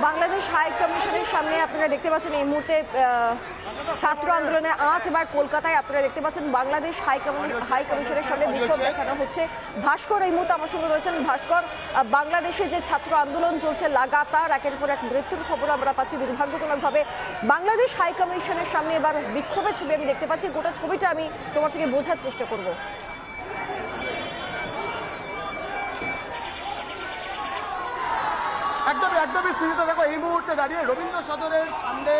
Bangladesh high কমিশনের সামনে আপনারা দেখতে পাচ্ছেন এই মুহূর্তে ছাত্র আন্দোলনে আজ এবার কলকাতায় আপনারা দেখতে পাচ্ছেন বাংলাদেশ হাই কমিশনের সামনে বিক্ষোভ দেখানো হচ্ছে। ভাস্কর এই মুহূর্তে আমার সঙ্গে রয়েছেন। ভাস্কর, বাংলাদেশে যে ছাত্র আন্দোলন চলছে লাগাতার একের পর এক মৃত্যুর খবর আমরা পাচ্ছি দুর্ভাগ্যজনকভাবে। বাংলাদেশ হাই কমিশনের সামনে এবার বিক্ষোভের ছবি আমি দেখতে পাচ্ছি। গোটা ছবিটা আমি তোমার থেকে বোঝার চেষ্টা করব। একদমই সুচিতা, দেখো এই মুহূর্তে দাঁড়িয়ে রবীন্দ্র সদনের সামনে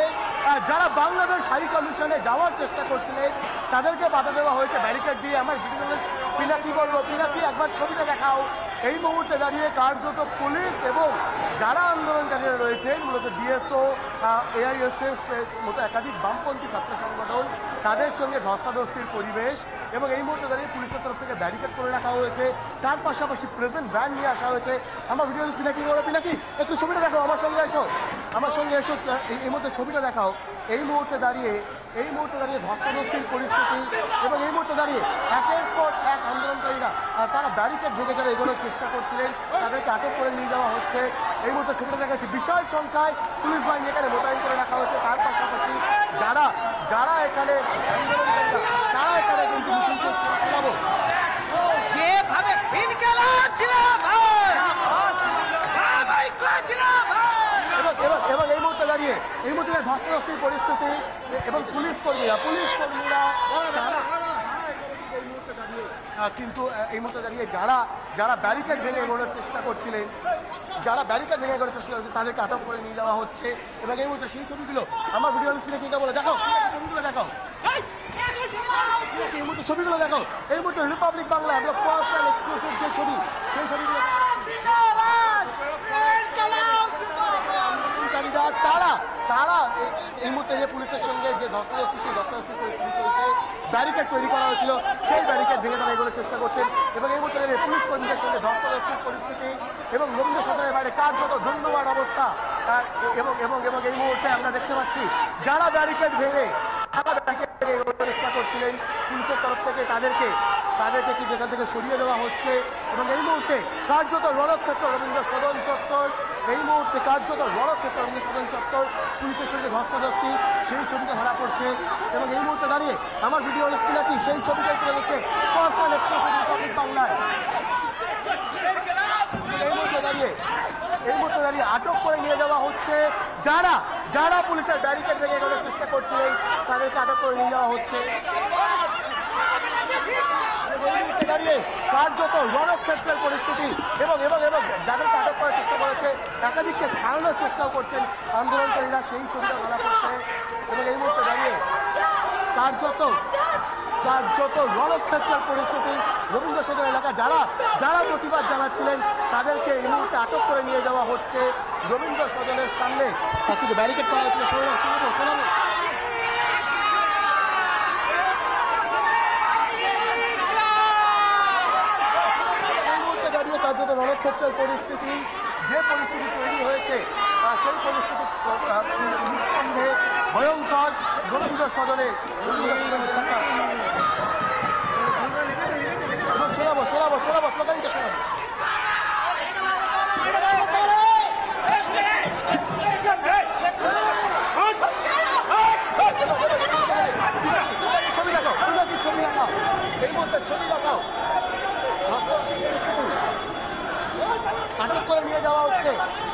যারা বাংলাদেশ হাই কমিশনে যাওয়ার চেষ্টা করছিলেন তাদেরকে বাধা দেওয়া হয়েছে ব্যারিকেড দিয়ে। আমার ভিডিও পিনাকি বলবো, পিনাকি একবার ছবিটা দেখাও। এই মুহূর্তে দাঁড়িয়ে কার্যত পুলিশ এবং যারা আন্দোলনকারীরা রয়েছেন মূলত ডিএসও, এআইএসএফ মতো একাধিক বামপন্থী ছাত্র সংগঠন, তাদের সঙ্গে ধস্তাধস্তির পরিবেশ এবং এই মুহূর্তে দাঁড়িয়ে পুলিশের তরফ থেকে ব্যারিকেড করে রাখা হয়েছে। তার পাশাপাশি প্রেজেন্ট ভ্যান নিয়ে আসা হয়েছে। আমার ভিডিও পিনাকি বলো, পিনাকি একটু ছবিটা দেখাও, আমার সঙ্গে এসো, আমার সঙ্গে এসো। এই মুহূর্তে ছবিটা দেখাও। এই মুহূর্তে দাঁড়িয়ে ধস্তাধস্তির পরিস্থিতি এবং এই মুহূর্তে দাঁড়িয়ে একের পর এক আন্দোলনকারীরা তারা ব্যারিকেড ভেঙে যারা এগোনোর চেষ্টা করছিলেন তাদেরকে আটক করে নিয়ে যাওয়া হচ্ছে। এই মুহূর্তে ছবিটা দেখা যাচ্ছে বিশাল সংখ্যায় পুলিশ বাহিনী এখানে মোতায়েন করে রাখা হচ্ছে। তার পাশাপাশি যারা এখানে আন্দোলনকারীরা তারা এখানে কিন্তু মিছিল করছে। শোনাবো যেভাবে এবং এই মুহূর্তে দাঁড়িয়ে ধস্তাধস্তির পরিস্থিতি এবং পুলিশ কর্মীরা কিন্তু এই মুহূর্তে দাঁড়িয়ে যারা ব্যারিকেড ভেঙে এগোনোর চেষ্টা করছিলেন তাদেরকে আটক করে নিয়ে যাওয়া হচ্ছে। এবং এই মুহূর্তে সেই ছবিগুলো আমার ভিডিও স্ক্রিনে কি বলে দেখাও, ছবিগুলো দেখাও, এই মুহূর্তে ছবিগুলো দেখো। এই মুহূর্তে রিপাবলিক বাংলা আমরা ফার্স্ট অ্যান্ড এক্সক্লুসিভ যে ছবি সেই ছবিগুলো তারা এই মুহূর্তে যে পুলিশের সঙ্গে যে ধস্তাধস্তির পরিস্থিতি চলছে, ব্যারিকেড তৈরি করা হয়েছিল সেই ব্যারিকেড ভেঙে তারা এগোনোর চেষ্টা করছেন। এবং এই মুহূর্তে পুলিশ কর্মীদের সঙ্গে ধস্তাধস্তির পরিস্থিতি এবং রবীন্দ্র সদনের বাইরে কার্যত ধন্যবাদ অবস্থা। এবং এবং এবং এই মুহূর্তে আমরা দেখতে পাচ্ছি যারা ব্যারিকেড ভেঙে এগোনোর চেষ্টা করছিলেন পুলিশের তরফ থেকে তাদেরকে কিন্তু এখান থেকে সরিয়ে দেওয়া হচ্ছে। এবং এই মুহূর্তে কার্যত রণক্ষেত্র রবীন্দ্র সদন চত্বর, পুলিশের সঙ্গে ধস্তাধস্তি সেই ছবিটা ধরা পড়ছে। এবং এই মুহূর্তে দাঁড়িয়ে আমার ভিডিও স্ক্রিনে কি সেই ছবিটাই তুলে ধরছে ফার্স্ট অ্যান্ড এক্সক্লুসিভ রিপাবলিক বাংলায়। এই মুহূর্তে দাঁড়িয়ে আটক করে নিয়ে যাওয়া হচ্ছে যারা পুলিশের ব্যারিকেড ভেঙে এগোনোর চেষ্টা করছিলেন তাদেরকে আটক করে নিয়ে যাওয়া হচ্ছে। দাঁড়িয়ে কার্যত রণক্ষেত্রের পরিস্থিতি এবং এবং এবং যাদেরকে আটক করার চেষ্টা করেছে একাধিককে ছাড়ানোর চেষ্টাও করছেন আন্দোলনকারীরা, সেই ছবিটা ধরা পড়ছে। এবং এই মুহূর্তে দাঁড়িয়ে কার্যত রণক্ষেত্রের পরিস্থিতি রবীন্দ্র সদন এলাকা যারা প্রতিবাদ জানাচ্ছিলেন তাদেরকে এই মুহূর্তে আটক করে নিয়ে যাওয়া হচ্ছে রবীন্দ্র সদনের সামনে। কিন্তু ব্যারিকেড করা হয়েছিল, শোনাবো কার্যত রণক্ষেত্রের পরিস্থিতি, যে পরিস্থিতি তৈরি হয়েছে সেই পরিস্থিতি নিঃসন্দেহে ভয়ঙ্কর। রবীন্দ্র সদনে শোনাবো স্লোগানটা শোনাবো। ছবি দেখাও, এই মুহূর্তে ছবি দেখাও। আটক করে নিয়ে যাওয়া হচ্ছে,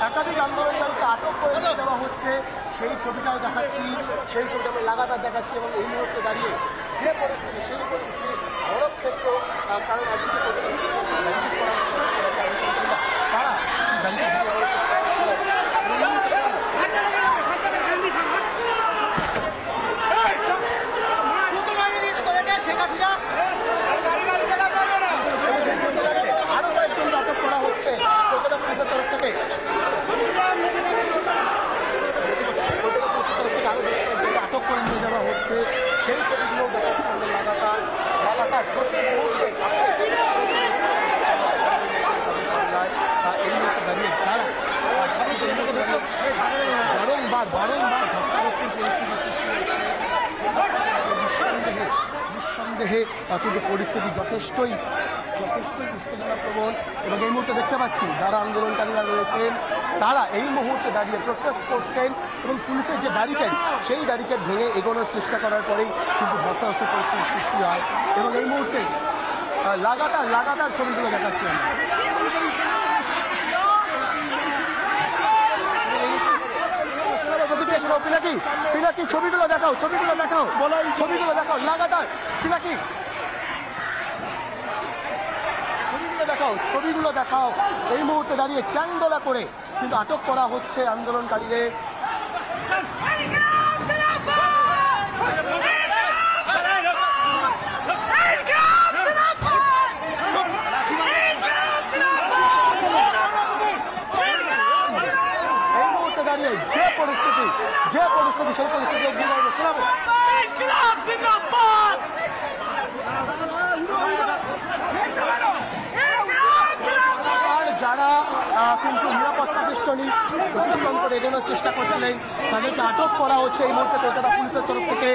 একাধিক আন্দোলনকারীকে আটক করে নিয়ে যাওয়া হচ্ছে, সেই ছবিটাও দেখাচ্ছি, সেই ছবিটা আমি লাগাতার দেখাচ্ছি। এবং এই মুহূর্তে দাঁড়িয়ে যে পরিস্থিতি সেই পরিস্থিতি রণক্ষেত্র, কারণ একদিকে তারা সেই ব্যারিকেড আরো কয়েকজন আটক করা হচ্ছে কলকাতা পুলিশের তরফ থেকে। আটক করে নিয়ে যাওয়া হচ্ছে, সেই ছবিগুলো দেখাচ্ছে আমরা লাগাতার প্রতি মুহূর্তে। এই মুহূর্তে দাঁড়িয়ে বারংবার ধস্তাধস্তির পরিস্থিতি সৃষ্টি হচ্ছে। নিঃসন্দেহে মুহূর্তে কিন্তু পরিস্থিতি যথেষ্টই উত্তেজনাপ্রবণ। এবং এই মুহূর্তে দেখতে পাচ্ছি যারা আন্দোলনকারীরা রয়েছেন তারা এই মুহূর্তে দাঁড়িয়ে প্রোটেস্ট করছেন এবং পুলিশের যে ব্যারিকেড সেই ব্যারিকেড ভেঙে এগোনোর চেষ্টা করার পরেই কিন্তু ধস্তাধস্তি পরিস্থিতির সৃষ্টি হয়। এবং এই মুহূর্তে লাগাতার ছবিগুলো দেখাচ্ছি আমি। পিনাকি ছবিগুলো দেখাও লাগাতার ছবিগুলো দেখাও। এই মুহূর্তে দাঁড়িয়ে চ্যাংদোলা করে কিন্তু আটক করা হচ্ছে আন্দোলনকারীদের। এই মুহূর্তে দাঁড়িয়ে যে পরিস্থিতি সেই পরিস্থিতি শোনাবো। যারা কিন্তু নিরাপত্তা বেষ্টনী অতিক্রম করে এগোনোর চেষ্টা করছিলেন তাদেরকে আটক করা হচ্ছে এই মুহূর্তে কলকাতা পুলিশের তরফ থেকে।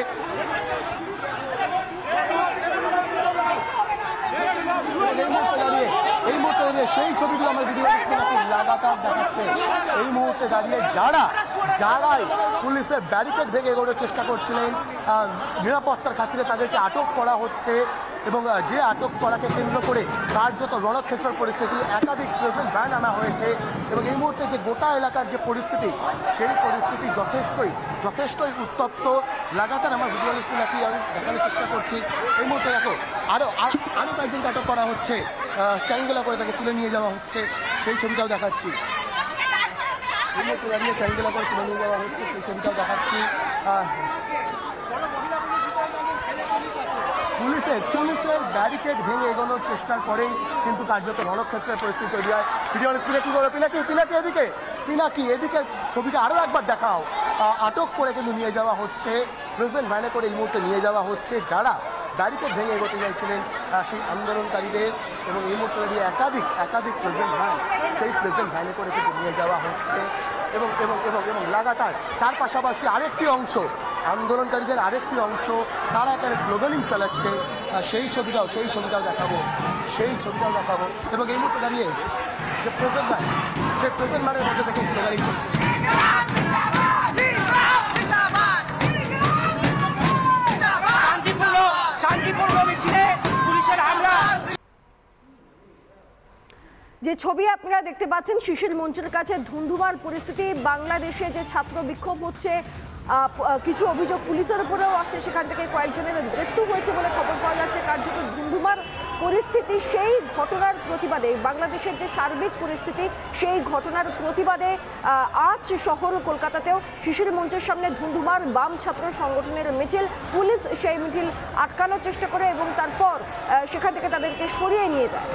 এই মুহূর্তে দাঁড়িয়ে সেই ছবিগুলো আমার ভিডিও লাগাতার দেখাচ্ছে। এই মুহূর্তে দাঁড়িয়ে যারাই পুলিশের ব্যারিকেড ভেঙে এগোনোর চেষ্টা করছিলেন নিরাপত্তার খাতিরে তাদেরকে আটক করা হচ্ছে। এবং যে আটক করাকে কেন্দ্র করে কার্যত রণক্ষেত্রের পরিস্থিতি, একাধিক প্রেজেন্ট ভ্যান আনা হয়েছে। এবং এই মুহূর্তে যে গোটা এলাকার যে পরিস্থিতি সেই পরিস্থিতি যথেষ্টই উত্তপ্ত। লাগাতার আমার ভিডিও নাকি আমি দেখানোর চেষ্টা করছি। এই মুহূর্তে দেখো আরও কয়েকজনকে আটক করা হচ্ছে, চ্যাংদোলা করে তাকে তুলে নিয়ে যাওয়া হচ্ছে, সেই ছবিটাও দেখাচ্ছি। এই মুহূর্তে দাঁড়িয়ে চ্যাংদোলা করে তুলে নিয়ে যাওয়া হচ্ছে, সেই ছবিটাও দেখাচ্ছি। পুলিশের ব্যারিকেড ভেঙে এগোনোর চেষ্টার পরেই কিন্তু কার্যত রণক্ষেত্রের পরিস্থিতি তৈরি হয়। ভিডিও কি বলো পিনাকি এদিকে ছবিটা আরও একবার দেখাও। আটক করে কিন্তু নিয়ে যাওয়া হচ্ছে, প্রেজেন্ট ভ্যানে করে এই মুহূর্তে নিয়ে যাওয়া হচ্ছে যারা ব্যারিকেড ভেঙে এগোতে চাইছিলেন সেই আন্দোলনকারীদের। এবং এই মুহূর্তে দাঁড়িয়ে একাধিক প্রেজেন্ট ভ্যান, সেই প্রেজেন্ট ভ্যানে করে কিন্তু নিয়ে যাওয়া হচ্ছে। এবং এবং এবং এবং লাগাতার তার পাশাপাশি আরেকটি অংশ আন্দোলনকারীদের তারা এখানে স্লোগানিং চালাচ্ছে, সেই ছবিটাও দেখাবো। এবং এই মুহূর্তে দাঁড়িয়ে যে প্রেজেন্ট ভ্যান, সেই প্রেজেন্ট ভ্যানের মধ্যে থেকে স্লোগানিং চলছে। শান্তিপূর্ণ মিছিলে পুলিশের হামলা। যে ছবি আপনারা দেখতে পাচ্ছেন শিশির মঞ্চের কাছে ধুন্ধুমার পরিস্থিতি। বাংলাদেশে যে ছাত্র বিক্ষোভ হচ্ছে, কিছু অভিযোগ পুলিশের উপরেও আসছে, সেখান থেকে কয়েকজনের মৃত্যু হয়েছে বলে খবর পাওয়া যাচ্ছে। কার্যত ধুন্ধুমার পরিস্থিতি, সেই ঘটনার প্রতিবাদে বাংলাদেশের যে সার্বিক পরিস্থিতি সেই ঘটনার প্রতিবাদে আজ শহর কলকাতাতেও শিশির মঞ্চের সামনে ধুন্ধুমার বাম ছাত্র সংগঠনের মিছিল। পুলিশ সেই মিছিল আটকানোর চেষ্টা করে এবং তারপর সেখান থেকে তাদেরকে সরিয়ে নিয়ে যায়।